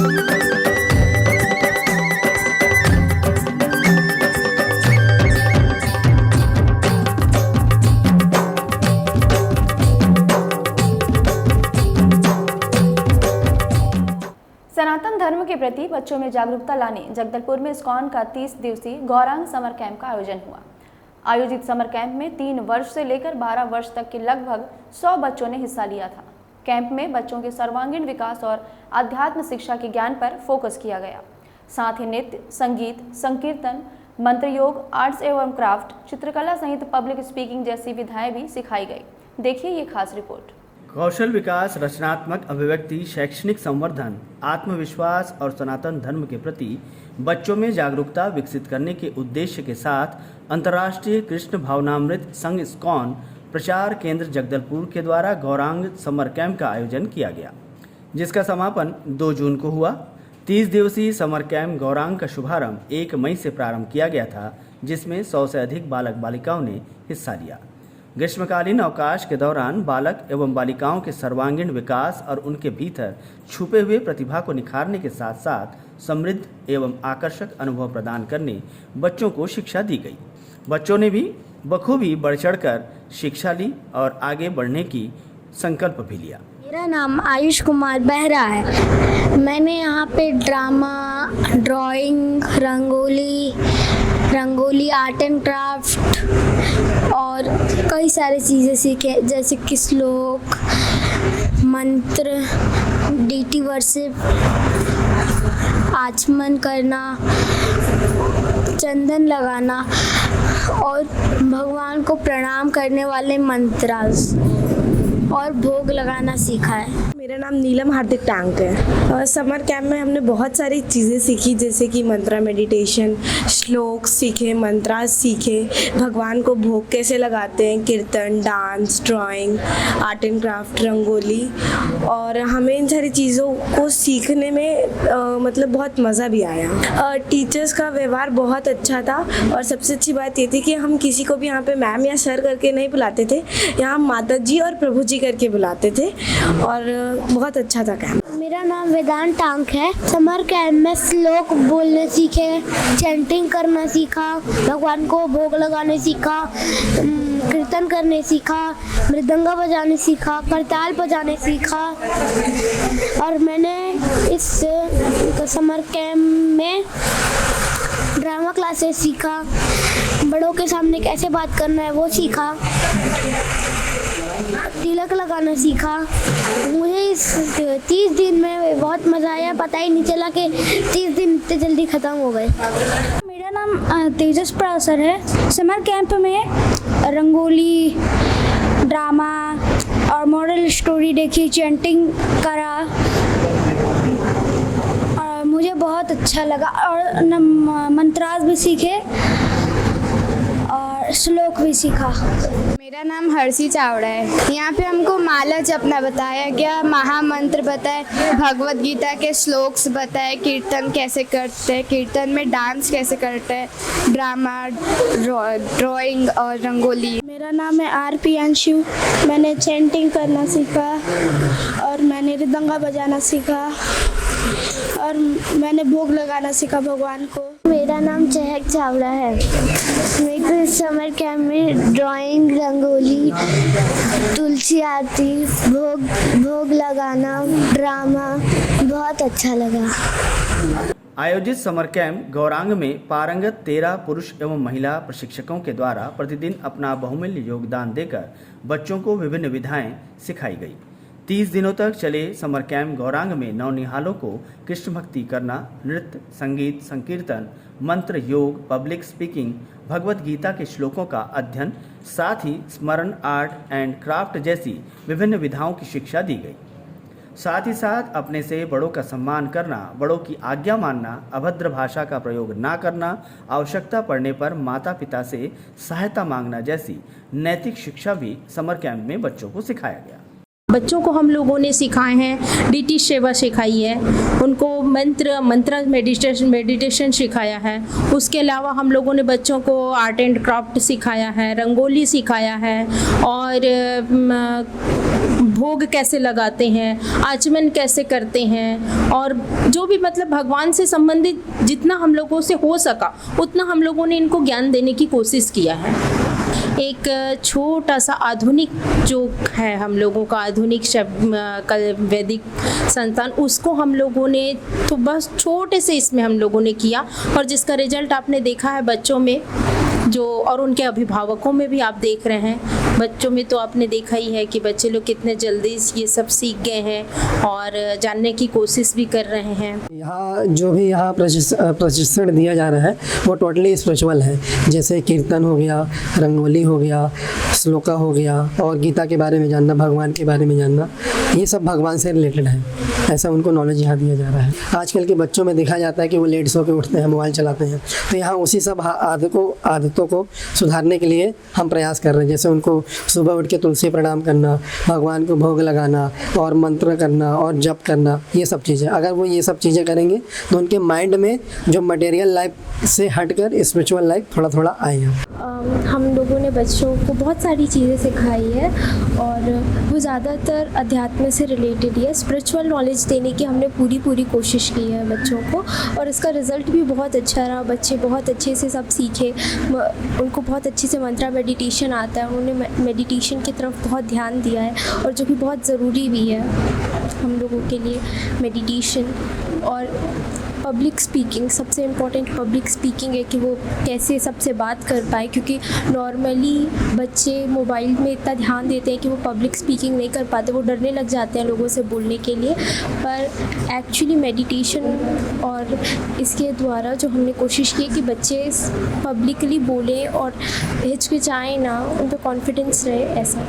सनातन धर्म के प्रति बच्चों में जागरूकता लाने जगदलपुर में इस्कॉन का 30 दिवसीय गौरांग समर कैंप का आयोजन हुआ। आयोजित समर कैंप में 3 वर्ष से लेकर 12 वर्ष तक के लगभग 100 बच्चों ने हिस्सा लिया था। कैंप में बच्चों के सर्वांगीण विकास और अध्यात्म शिक्षा के ज्ञान पर फोकस किया गया। साथ ही नृत्य, संगीत, संकीर्तन, मंत्र योग, आर्ट्स एवं क्राफ्ट, चित्रकला सहित पब्लिक स्पीकिंग जैसी विधाएं भी सिखाई गई। देखिए ये खास रिपोर्ट। कौशल विकास, रचनात्मक अभिव्यक्ति, शैक्षणिक संवर्धन, आत्मविश्वास और सनातन धर्म के प्रति बच्चों में जागरूकता विकसित करने के उद्देश्य के साथ अंतर्राष्ट्रीय कृष्ण भावनामृत संघ इस्कॉन प्रचार केंद्र जगदलपुर के द्वारा गौरांग समर कैंप का आयोजन किया गया, जिसका समापन 2 जून को हुआ। 30 दिवसीय समर कैंप गौरांग का शुभारंभ 1 मई से प्रारंभ किया गया था, जिसमें 100 से अधिक बालक बालिकाओं ने हिस्सा लिया। ग्रीष्मकालीन अवकाश के दौरान बालक एवं बालिकाओं के सर्वांगीण विकास और उनके भीतर छुपे हुए प्रतिभा को निखारने के साथ साथ समृद्ध एवं आकर्षक अनुभव प्रदान करने बच्चों को शिक्षा दी गई। बच्चों ने भी बखूबी बढ़ चढ़कर शिक्षा ली और आगे बढ़ने की संकल्प भी लिया। मेरा नाम आयुष कुमार बेहरा है। मैंने यहाँ पे drama, drawing, rangoli, art and craft और कई सारी चीज़ें सीखे, जैसे कि श्लोक, मंत्र, डीटी वर्शिप, आचमन करना, चंदन लगाना और भगवान को प्रणाम करने वाले मंत्रास और भोग लगाना सीखा है। मेरा नाम नीलम हार्दिक टांक है। समर कैंप में हमने बहुत सारी चीज़ें सीखी, जैसे कि मंत्रा मेडिटेशन, श्लोक सीखे, मंत्रा सीखे, भगवान को भोग कैसे लगाते हैं, कीर्तन, dance, drawing, art and craft, rangoli. और हमें इन सारी चीज़ों को सीखने में मतलब बहुत मज़ा भी आया। टीचर्स का व्यवहार बहुत अच्छा था और सबसे अच्छी बात ये थी कि हम किसी को भी यहाँ पे मैम या सर करके नहीं बुलाते थे, यहाँ माता जी और प्रभु जी करके बुलाते थे और बहुत अच्छा था कैंप। मेरा नाम वेदांत टांक है। समर कैंप में श्लोक बोलने सीखे, चैंटिंग करना सीखा, भगवान को भोग लगाने सीखा, कीर्तन करने सीखा, मृदंगा बजाने सीखा, करताल बजाने सीखा। और मैंने इस समर कैंप में ड्रामा क्लासेस सीखा, बड़ों के सामने कैसे बात करना है वो सीखा, तिलक लगाना सीखा। मुझे इस 30 दिन में बहुत मज़ा आया, पता ही नहीं चला कि 30 दिन इतने जल्दी ख़त्म हो गए। मेरा नाम तेजस प्रासर है। समर कैंप में रंगोली, ड्रामा और मॉडल स्टोरी देखी, चैंटिंग करा और मुझे बहुत अच्छा लगा और मंत्रास भी सीखे और श्लोक भी सीखा। मेरा नाम हर्षी चावड़ा है। यहाँ पे हमको माला जपना बताया गया, महामंत्र बताए, भगवत गीता के श्लोक्स बताए, कीर्तन कैसे करते हैं, कीर्तन में डांस कैसे करते हैं, ड्रामा, ड्राइंग और रंगोली। मेरा नाम है आर.पी. अंशु। मैंने चैंटिंग करना सीखा और मैंने मृदंगा बजाना सीखा और मैंने भोग लगाना सीखा भगवान को। मेरा नाम चहक चावड़ा है। मेरे को इस समर कैंप में ड्राइंग, रंगोली, तुलसी आरती, भोग लगाना, ड्रामा बहुत अच्छा लगा। आयोजित समर कैंप गौरांग में पारंगत 13 पुरुष एवं महिला प्रशिक्षकों के द्वारा प्रतिदिन अपना बहुमूल्य योगदान देकर बच्चों को विभिन्न विधाएं सिखाई गई। 30 दिनों तक चले समर कैंप गौरांग में नवनिहालों को कृष्ण भक्ति करना, नृत्य, संगीत, संकीर्तन, मंत्र, योग, पब्लिक स्पीकिंग, भगवत गीता के श्लोकों का अध्ययन, साथ ही स्मरण, आर्ट एंड क्राफ्ट जैसी विभिन्न विधाओं की शिक्षा दी गई। साथ ही साथ अपने से बड़ों का सम्मान करना, बड़ों की आज्ञा मानना, अभद्र भाषा का प्रयोग ना करना, आवश्यकता पड़ने पर माता पिता से सहायता मांगना जैसी नैतिक शिक्षा भी समर कैंप में बच्चों को सिखाया गया। बच्चों को हम लोगों ने सिखाए हैं, डीटी सेवा सिखाई है, उनको मंत्र मेडिटेशन सिखाया है। उसके अलावा हम लोगों ने बच्चों को आर्ट एंड क्राफ्ट सिखाया है, रंगोली सिखाया है और भोग कैसे लगाते हैं, आचमन कैसे करते हैं और जो भी मतलब भगवान से संबंधित जितना हम लोगों से हो सका उतना हम लोगों ने इनको ज्ञान देने की कोशिश किया है। एक छोटा सा आधुनिक जो है हम लोगों का आधुनिक वैदिक संस्थान, उसको हम लोगों ने तो बस छोटे से इसमें हम लोगों ने किया और जिसका रिजल्ट आपने देखा है बच्चों में जो और उनके अभिभावकों में भी आप देख रहे हैं। बच्चों में तो आपने देखा ही है कि बच्चे लोग कितने जल्दी ये सब सीख गए हैं और जानने की कोशिश भी कर रहे हैं। यहाँ जो भी यहाँ प्रशिक्षण दिया जा रहा है वो टोटली स्पिरिचुअल है, जैसे कीर्तन हो गया, रंगोली हो गया, श्लोका हो गया और गीता के बारे में जानना, भगवान के बारे में जानना, ये सब भगवान से रिलेटेड है। ऐसा उनको नॉलेज यहाँ दिया जा रहा है। आजकल के बच्चों में देखा जाता है कि वो लेट सो के उठते हैं, मोबाइल चलाते हैं, तो यहाँ उसी सब आदतों को सुधारने के लिए हम प्रयास कर रहे हैं। जैसे उनको सुबह उठ के तुलसी प्रणाम करना, भगवान को भोग लगाना और मंत्र करना और जप करना, ये सब चीज़ें अगर वो ये सब चीज़ें करेंगे तो उनके माइंड में जो मटेरियल लाइफ से हटकर स्पिरिचुअल लाइफ थोड़ा थोड़ा आएगा। हम लोगों ने बच्चों को बहुत सारी चीज़ें सिखाई है और वो ज़्यादातर अध्यात्म से रिलेटेड है। स्पिरिचुअल नॉलेज देने की हमने पूरी कोशिश की है बच्चों को और इसका रिज़ल्ट भी बहुत अच्छा रहा। बच्चे बहुत अच्छे से सब सीखे, उनको बहुत अच्छे से मंत्रा मेडिटेशन आता है, उन्होंने मेडिटेशन की तरफ बहुत ध्यान दिया है और जो कि बहुत ज़रूरी भी है हम लोगों के लिए मेडिटेशन। और पब्लिक स्पीकिंग, सबसे इम्पोर्टेंट पब्लिक स्पीकिंग है कि वो कैसे सबसे बात कर पाए, क्योंकि नॉर्मली बच्चे मोबाइल में इतना ध्यान देते हैं कि वो पब्लिक स्पीकिंग नहीं कर पाते, वो डरने लग जाते हैं लोगों से बोलने के लिए। पर एक्चुअली मेडिटेशन और इसके द्वारा जो हमने कोशिश की है कि बच्चे पब्लिकली बोलें और हिचकिचाएँ ना, उन पर कॉन्फिडेंस रहे। ऐसा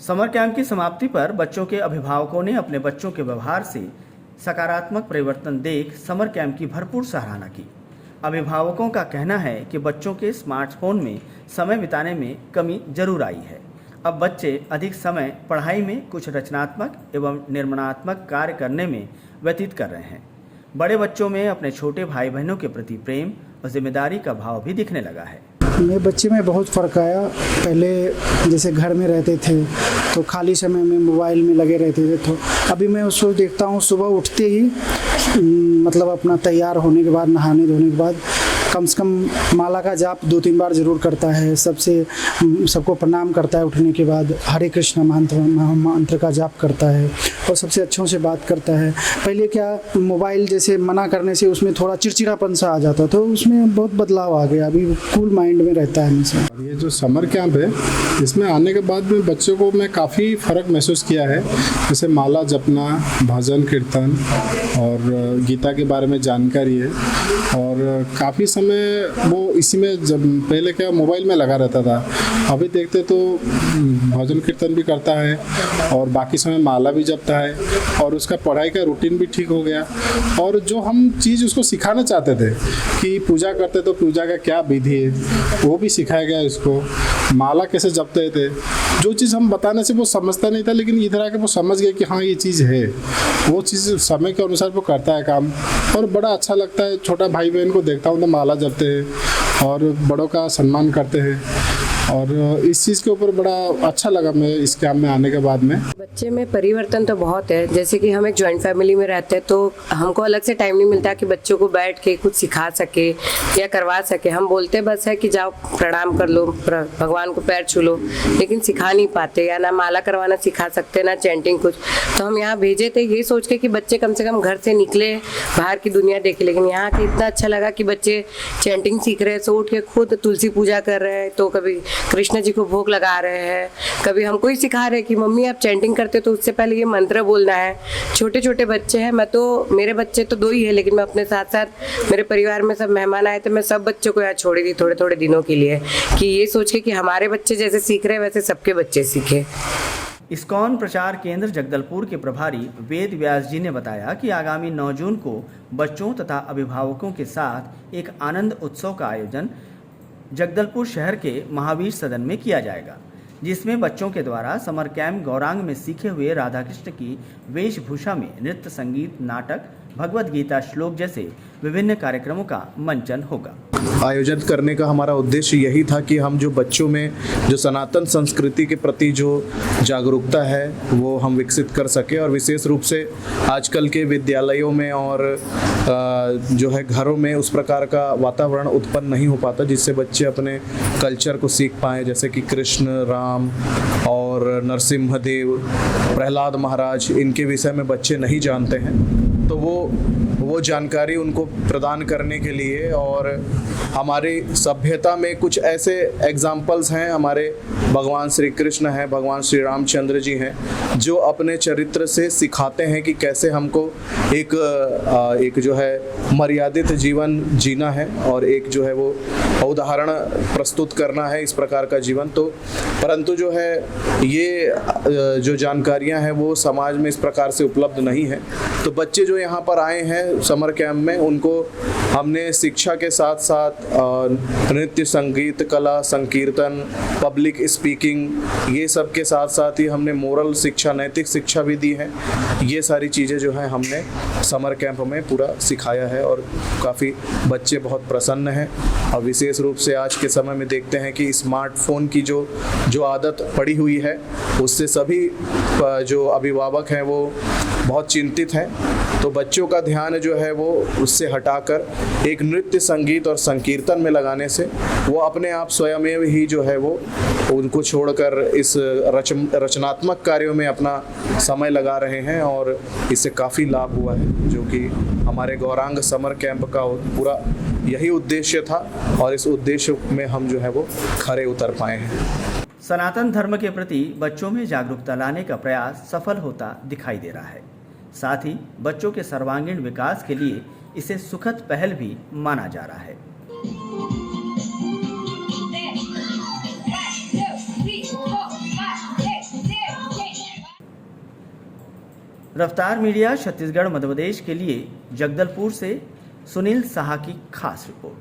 समर कैंप की समाप्ति पर बच्चों के अभिभावकों ने अपने बच्चों के व्यवहार से सकारात्मक परिवर्तन देख समर कैंप की भरपूर सराहना की। अभिभावकों का कहना है कि बच्चों के स्मार्टफोन में समय बिताने में कमी जरूर आई है। अब बच्चे अधिक समय पढ़ाई में, कुछ रचनात्मक एवं निर्माणात्मक कार्य करने में व्यतीत कर रहे हैं। बड़े बच्चों में अपने छोटे भाई बहनों के प्रति प्रेम और जिम्मेदारी का भाव भी दिखने लगा है। मेरे बच्चे में बहुत फ़र्क आया। पहले जैसे घर में रहते थे तो खाली समय में मोबाइल में लगे रहते थे, तो अभी मैं उसको देखता हूँ सुबह उठते ही मतलब अपना तैयार होने के बाद, नहाने धोने के बाद कम से कम माला का जाप 2-3 बार ज़रूर करता है। सबको प्रणाम करता है उठने के बाद, हरे कृष्ण मंत्र का जाप करता है और सबसे अच्छों से बात करता है। पहले क्या मोबाइल जैसे मना करने से उसमें थोड़ा चिड़चिड़ापन सा आ जाता, तो उसमें बहुत बदलाव आ गया। अभी कूल माइंड में रहता है हमेशा। ये जो समर कैंप है, इसमें आने के बाद में बच्चों को मैं काफ़ी फ़र्क महसूस किया है। जैसे माला जपना, भजन कीर्तन और गीता के बारे में जानकारी है और काफ़ी समय वो इसी में, जब पहले क्या मोबाइल में लगा रहता था, अभी देखते तो भजन कीर्तन भी करता है और बाकी समय माला भी जपता है और उसका पढ़ाई का रूटीन भी ठीक हो गया। और जो हम चीज़ उसको सिखाना चाहते थे कि पूजा करते तो पूजा का क्या विधि है, वो भी सिखाया गया इसको। माला कैसे जपते थे, जो चीज़ हम बताने से वो समझता नहीं था, लेकिन इधर आके वो समझ गया कि हाँ ये चीज़ है। वो चीज़ समय के अनुसार वो करता है काम और बड़ा अच्छा लगता है। छोटा भाई बहन को देखता हूँ तो माला जपते हैं और बड़ों का सम्मान करते हैं और इस चीज़ के ऊपर बड़ा अच्छा लगा मैं इस कैंप में आने के बाद में। बच्चे में परिवर्तन तो बहुत है। जैसे कि हम एक जॉइंट फैमिली में रहते हैं तो हमको अलग से टाइम नहीं मिलता कि बच्चों को बैठ के कुछ सिखा सके या करवा सके। हम बोलते बस है कि जाओ प्रणाम कर लो, भगवान को पैर छू लो, लेकिन सिखा नहीं पाते, या ना माला करवाना सिखा सकते ना चैंटिंग कुछ। तो हम यहाँ भेजे थे ये सोच के कि बच्चे कम से कम घर से निकले, बाहर की दुनिया देखे। लेकिन यहाँ के इतना अच्छा लगा कि बच्चे चैंटिंग सीख रहे हैं, सो उठ के खुद तुलसी पूजा कर रहे हैं, तो कभी कृष्ण जी को भोग लगा रहे हैं, कभी हमको ही सिखा रहे हैं कि मम्मी आप चैंटिंग करते हो तो उससे पहले ये मंत्र बोलना है। छोटे छोटे बच्चे हैं, मैं तो, मेरे बच्चे तो 2 ही है, लेकिन मैं अपने साथ साथ मेरे परिवार में सब मेहमान आए थे, मैं सब बच्चों को यहाँ छोड़ी थी थोड़े थोड़े दिनों के लिए, कि ये सोच के कि हमारे बच्चे जैसे सीख रहे हैं वैसे सबके बच्चे सीखे। इस्कॉन प्रचार केंद्र जगदलपुर के प्रभारी वेद व्यास जी ने बताया कि आगामी 9 जून को बच्चों तथा अभिभावकों के साथ एक आनंद उत्सव का आयोजन जगदलपुर शहर के महावीर सदन में किया जाएगा, जिसमें बच्चों के द्वारा समर कैंप गौरांग में सीखे हुए राधा कृष्ण की वेशभूषा में नृत्य, संगीत, नाटक, भगवद गीता श्लोक जैसे विभिन्न कार्यक्रमों का मंचन होगा। आयोजित करने का हमारा उद्देश्य यही था कि हम जो बच्चों में जो सनातन संस्कृति के प्रति जो जागरूकता है वो हम विकसित कर सके, और विशेष रूप से आजकल के विद्यालयों में और जो है घरों में उस प्रकार का वातावरण उत्पन्न नहीं हो पाता जिससे बच्चे अपने कल्चर को सीख पाएँ, जैसे कि कृष्ण, राम और नरसिम्हदेव, प्रहलाद महाराज, इनके विषय में बच्चे नहीं जानते हैं। तो वो जानकारी उनको प्रदान करने के लिए, और हमारी सभ्यता में कुछ ऐसे एग्जाम्पल्स हैं, हमारे भगवान श्री कृष्ण हैं, भगवान श्री रामचंद्र जी हैं, जो अपने चरित्र से सिखाते हैं कि कैसे हमको एक जो है मर्यादित जीवन जीना है और एक जो है वो उदाहरण प्रस्तुत करना है इस प्रकार का जीवन। तो परंतु जो है ये जो जानकारियां हैं वो समाज में इस प्रकार से उपलब्ध नहीं है। तो बच्चे जो यहाँ पर आए हैं समर कैंप में, उनको हमने शिक्षा के साथ साथ नृत्य, संगीत, कला, संकीर्तन, पब्लिक स्पीकिंग, ये सब के साथ साथ ही हमने मोरल शिक्षा, नैतिक शिक्षा भी दी है। ये सारी चीज़ें जो हैं हमने समर कैंप में पूरा सिखाया है और काफ़ी बच्चे बहुत प्रसन्न हैं। और विशेष रूप से आज के समय में देखते हैं कि स्मार्टफोन की जो आदत पड़ी हुई है उससे सभी जो अभिभावक हैं वो बहुत चिंतित हैं। तो बच्चों का ध्यान जो है वो उससे हटाकर एक नृत्य, संगीत और संकीर्तन में लगाने से वो अपने आप स्वयं ही जो है वो उनको छोड़कर इस रचनात्मक कार्यों में अपना समय लगा रहे हैं, और इससे काफ़ी लाभ हुआ है, जो कि हमारे गौरांग समर कैंप का पूरा यही उद्देश्य था और इस उद्देश्य में हम जो है वो खरे उतर पाए हैं। सनातन धर्म के प्रति बच्चों में जागरूकता लाने का प्रयास सफल होता दिखाई दे रहा है। साथ ही बच्चों के सर्वांगीण विकास के लिए इसे सुखद पहल भी माना जा रहा है। रफ्तार मीडिया छत्तीसगढ़ मध्य प्रदेश के लिए जगदलपुर से सुनील साहा की खास रिपोर्ट।